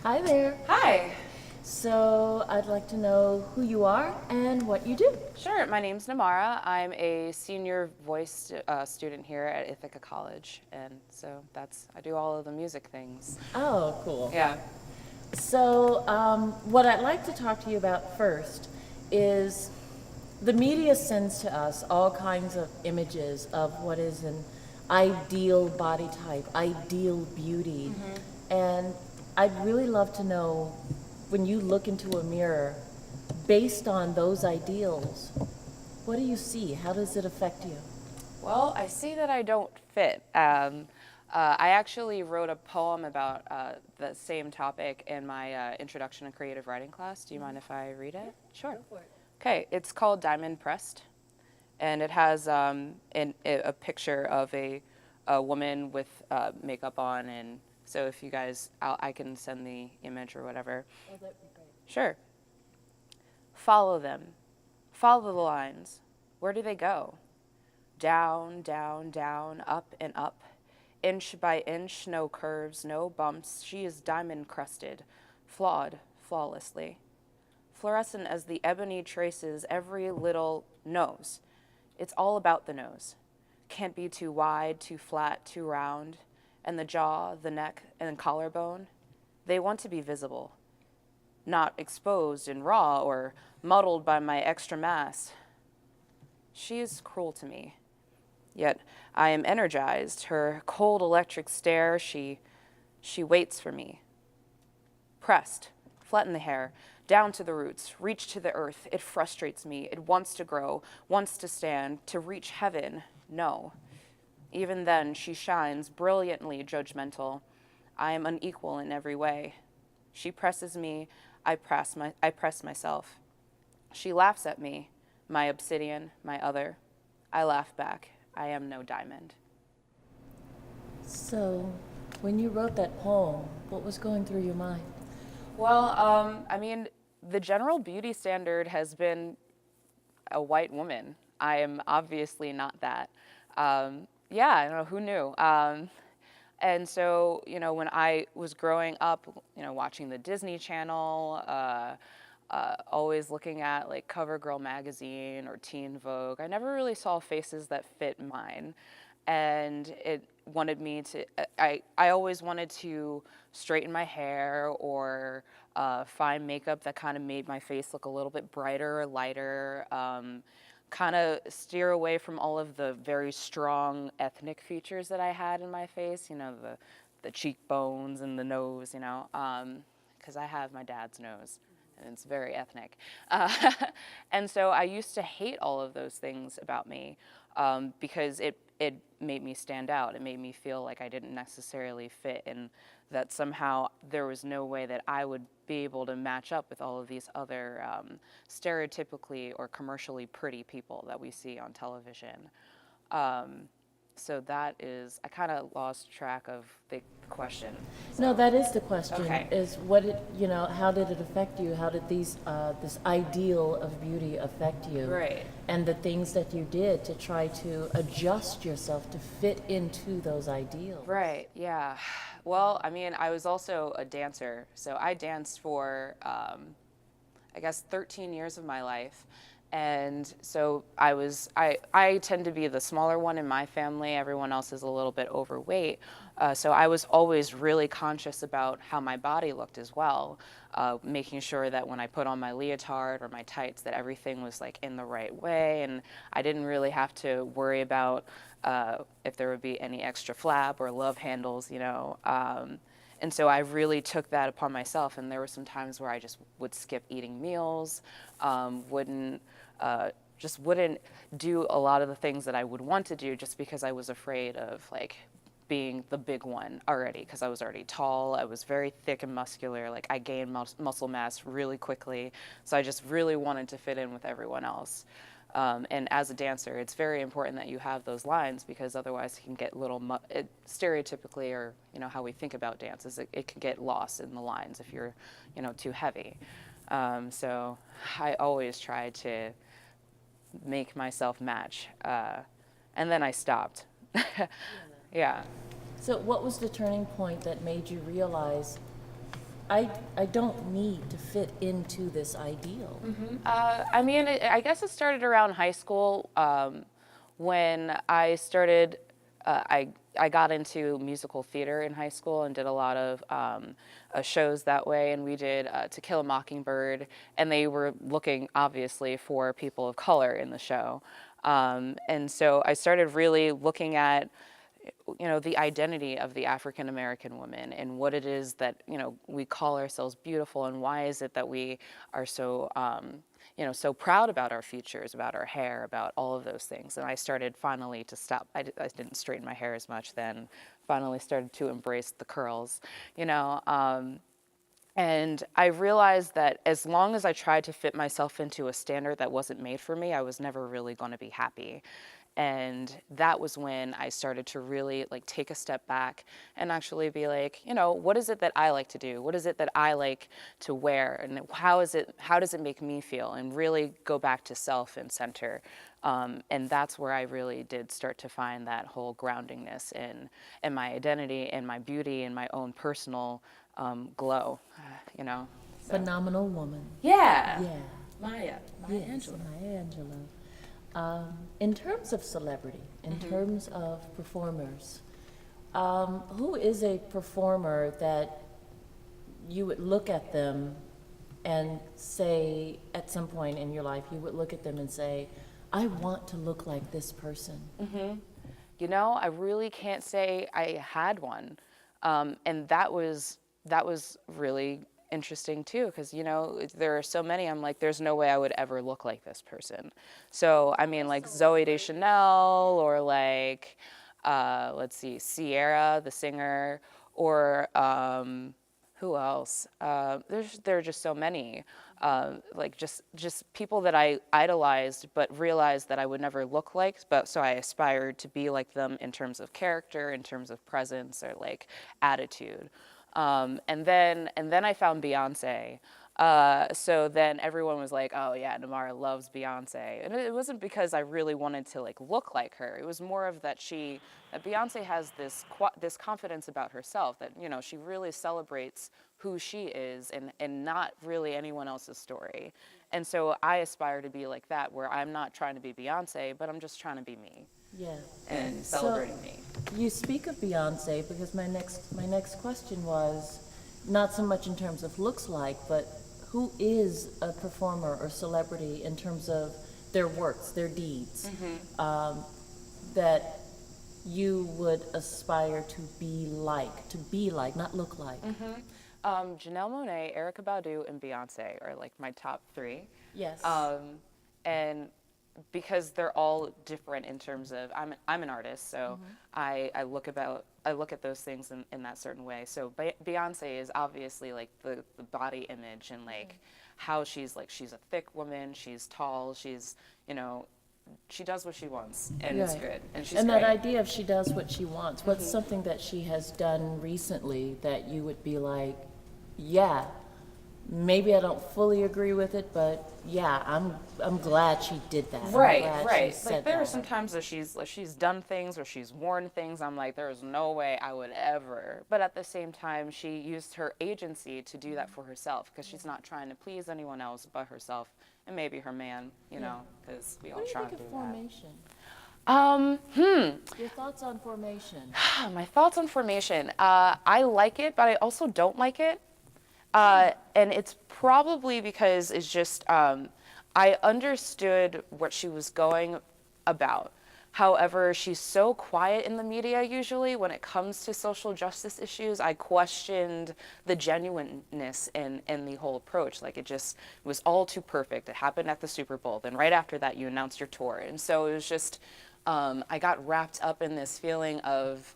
Hi there. Hi. So I'd like to know who you are and what you do. Sure, my name's Namarah. I'm a senior voice student here at Ithaca College, and so I do all of the music things. Oh, cool. Yeah. So, what I'd like to talk to you about first is the media sends to us all kinds of images of what is an ideal body type, ideal beauty. And I'd really love to know when you look into a mirror, based on those ideals, what do you see? How does it affect you? Well, I see that I don't fit. I actually wrote a poem about the same topic in my Introduction to Creative Writing class. Do you mind if I read it? Sure. Go for it. Okay, it's called Diamond Pressed, and it has a picture of a woman with makeup on, and so if you guys, I can send the image or whatever. Oh, that'd be great. Sure. Follow them. Follow the lines. Where do they go? Down, down, down, up and up. Inch by inch, no curves, no bumps. She is diamond crusted, flawed flawlessly. Fluorescent as the ebony traces every little nose. It's all about the nose. Can't be too wide, too flat, too round. And the jaw, the neck, and collarbone, they want to be visible, not exposed and raw or muddled by my extra mass. She is cruel to me. Yet I am energized. Her cold electric stare, she waits for me. Pressed, flatten the hair, down to the roots, reach to the earth. It frustrates me. It wants to grow, wants to stand, to reach heaven. No. Even then, she shines, brilliantly judgmental. I am unequal in every way. She presses me, I press myself. She laughs at me, my obsidian, my other. I laugh back. I am no diamond. So, when you wrote that poem, what was going through your mind? Well, I mean, the general beauty standard has been a white woman. I am obviously not that. Yeah, I don't know, who knew? And so, when I was growing up, watching the Disney Channel, always looking at like CoverGirl magazine or Teen Vogue, I never really saw faces that fit mine. And it wanted me to, I always wanted to straighten my hair or find makeup that kind of made my face look a little bit brighter or lighter. Kind of steer away from all of the very strong ethnic features that I had in my face, the cheekbones and the nose, because I have my dad's nose and it's very ethnic. And so I used to hate all of those things about me because it made me stand out. It made me feel like I didn't necessarily fit and that somehow there was no way that I would be able to match up with all of these other stereotypically or commercially pretty people that we see on television. So that is, I kind of lost track of the question. No, So, that is the question. okay. Is what it, how did it affect you? How did this ideal of beauty affect you? Right. And the things that you did to try to adjust yourself to fit into those ideals. Right, yeah. Well, I mean, I was also a dancer. So I danced for, I guess, 13 years of my life. And so I tend to be the smaller one in my family. Everyone else is a little bit overweight. So I was always really conscious about how my body looked as well, making sure that when I put on my leotard or my tights that everything was like in the right way. And I didn't really have to worry about if there would be any extra flap or love handles. And so I really took that upon myself. And there were some times where I just would skip eating meals, just wouldn't do a lot of the things that I would want to do just because I was afraid of like being the big one already, because I was already tall. I was very thick and muscular. Like I gained muscle mass really quickly. So I just really wanted to fit in with everyone else. And as a dancer, it's very important that you have those lines because otherwise it can get stereotypically, or how we think about dance is it can get lost in the lines if you're too heavy. So I always tried to make myself match, and then I stopped. Yeah. So, what was the turning point that made you realize I don't need to fit into this ideal. I mean, I guess it started around high school when I started. I got into musical theater in high school and did a lot of shows that way. And we did To Kill a Mockingbird, and they were looking obviously for people of color in the show. And so I started really looking at the identity of the African American woman and what it is that, we call ourselves beautiful, and why is it that we are so, so proud about our features, about our hair, about all of those things. And I started finally to stop. I didn't straighten my hair as much then, finally started to embrace the curls, you know. And I realized that as long as I tried to fit myself into a standard that wasn't made for me, I was never really going to be happy. And that was when I started to really like take a step back and actually be like, what is it that I like to do? What is it that I like to wear? And how does it make me feel? And really go back to self and center. And that's where I really did start to find that whole groundingness in my identity and my beauty and my own personal glow, you know. So. Phenomenal woman. Yeah. Yeah. Maya Yes, Angelou. Maya Angelou. In terms of celebrity, in terms of performers, who is a performer that you would look at them and say, at some point in your life, you would look at them and say, I want to look like this person? I really can't say I had one, and that was really interesting too, because there are so many. I'm like, there's no way I would ever look like this person. So I mean, like Zoe Deschanel, or like, let's see, Sierra, the singer, or who else? There are just so many, like just people that I idolized, but realized that I would never look like. But so I aspired to be like them in terms of character, in terms of presence, or like attitude. And then I found Beyonce. So then everyone was like, "Oh yeah, Namarah loves Beyonce," and it wasn't because I really wanted to like look like her. It was more of that Beyonce has this confidence about herself that she really celebrates who she is, and not really anyone else's story. And so I aspire to be like that, where I'm not trying to be Beyonce, but I'm just trying to be me Yeah. and So celebrating me. you speak of Beyonce because my next question was not so much in terms of looks like, but who is a performer or celebrity in terms of their works, their deeds, that you would aspire to be like, not look like. Janelle Monáe, Erykah Badu, and Beyonce are like my top three. Yes. And because they're all different in terms of I'm an artist, so I look at those things in that certain way. So Beyonce is obviously like the body image, and like how she's a thick woman, she's tall, she's she does what she wants, and it's Right. good, and she's And great. that idea of she does what she wants, what's something that she has done recently that you would be like, yeah, maybe I don't fully agree with it, but yeah, I'm glad she did that. I'm Right, glad she right. said Like there are that. some times that she's done things or she's worn things. I'm like, there's no way I would ever. But at the same time, she used her agency to do that for herself, because she's not trying to please anyone else but herself and maybe her man. Because we all What do you try think to of do that. Formation? Your thoughts on Formation? My thoughts on Formation. I like it, but I also don't like it. And it's probably because it's just, I understood what she was going about. However, she's so quiet in the media usually when it comes to social justice issues. I questioned the genuineness in the whole approach. Like it was all too perfect. It happened at the Super Bowl. Then right after that, you announced your tour. And so it was just, I got wrapped up in this feeling of,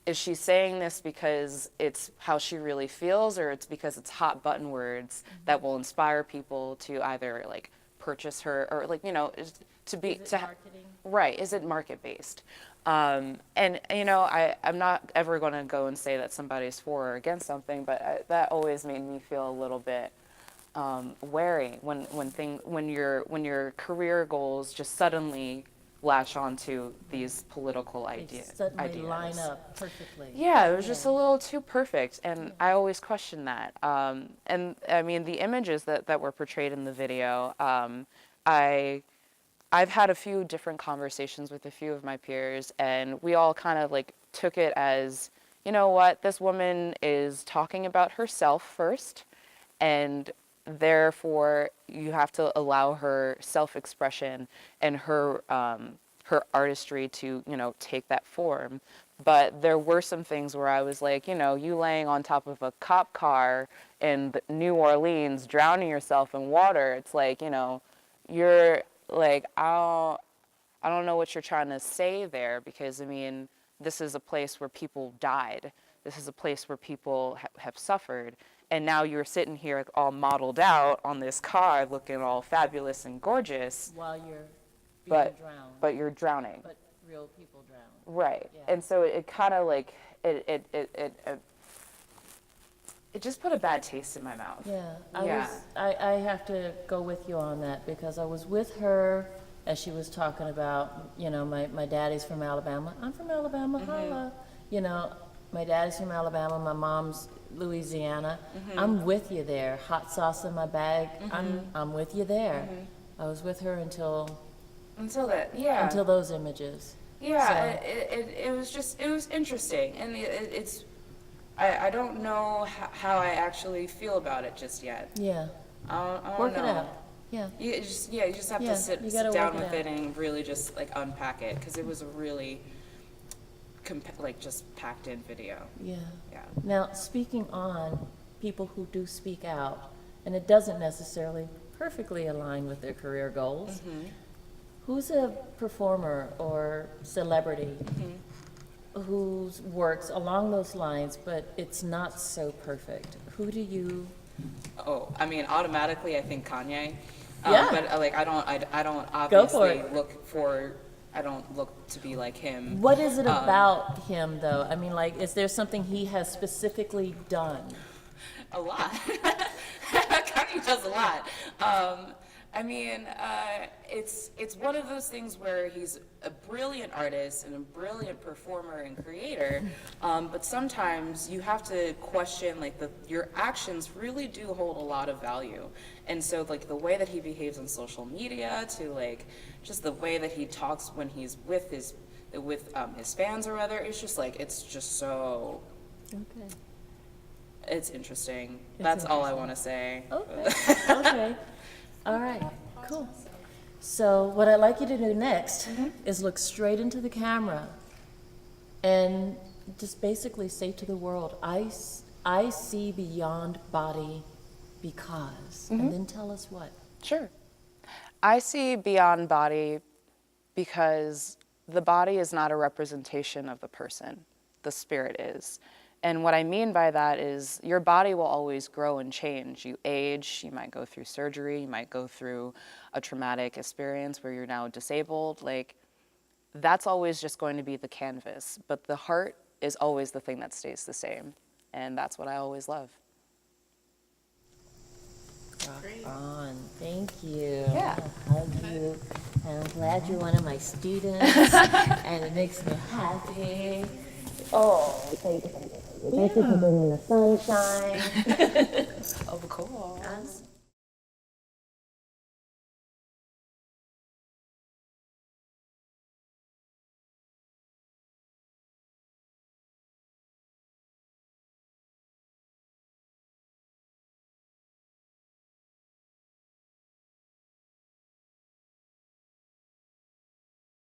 is she saying this because it's how she really feels, or it's because it's hot button words that will inspire people to either like purchase her, or like to be Is it marketing? right? Is it market based? And I'm not ever going to go and say that somebody's for or against something, but that always made me feel a little bit wary when your career goals just suddenly latch onto these political They ideas. suddenly line up perfectly. Yeah, it was just a little too perfect, and I always question that. And I mean, the images that were portrayed in the video, I've had a few different conversations with a few of my peers, and we all kind of like took it as, you know what, this woman is talking about herself first, and therefore you have to allow her self-expression and her artistry to, you know, take that form. But there were some things where I was like, you know, you laying on top of a cop car in New Orleans, drowning yourself in water. It's like, you know, you're like, I don't know what you're trying to say there, because I mean, this is a place where people died. This is a place where people have suffered. And now you're sitting here all modeled out on this car looking all fabulous and gorgeous. While you're being but, drowned. But you're drowning. But real people drown. Right. Yeah. And so it kind of like, it just put a bad taste in my mouth. Yeah, Yeah. I have to go with you on that, because I was with her as she was talking about, you know, my daddy's from Alabama. I'm from Alabama, holla. You know, my daddy's from Alabama, my mom's Louisiana. I'm with you there. Hot sauce in my bag. I'm with you there. I was with her until those images. Yeah, So- it was interesting, and I don't know how I actually feel about it just yet. Yeah, I don't work know. it out. Yeah, You just have Yeah, to sit you gotta down work it with it out. and really just like unpack it, because it was a really like just packed in video. yeah. Yeah. Now, speaking on people who do speak out, and it doesn't necessarily perfectly align with their career goals, who's a performer or celebrity whose works along those lines, but it's not so perfect? Who do you? Oh, I mean, automatically I think Kanye. Yeah. But like I don't Go for obviously I don't look to be like him. What is it about him, though? I mean, like, is there something he has specifically done? A lot. Kanye does a lot. I mean, it's one of those things where he's a brilliant artist and a brilliant performer and creator, but sometimes you have to question like your actions really do hold a lot of value, and so like the way that he behaves on social media, to like just the way that he talks when he's with his fans or whatever, it's just like it's just so. Okay. It's interesting. It's That's all I interesting. want to say. Okay. Okay. All right. Cool. So what I'd like you to do next is look straight into the camera and just basically say to the world, I see beyond body because, and then tell us what. Sure. I see beyond body because the body is not a representation of the person. The spirit is. And what I mean by that is your body will always grow and change. You age, you might go through surgery, you might go through a traumatic experience where you're now disabled. Like, that's always just going to be the canvas. But the heart is always the thing that stays the same. And that's what I always love. Rock on. Thank you. Yeah. I hug you. And I'm glad you're one of my students. And it makes me happy. Oh, thank you. Thank you for bringing the sunshine. Of course.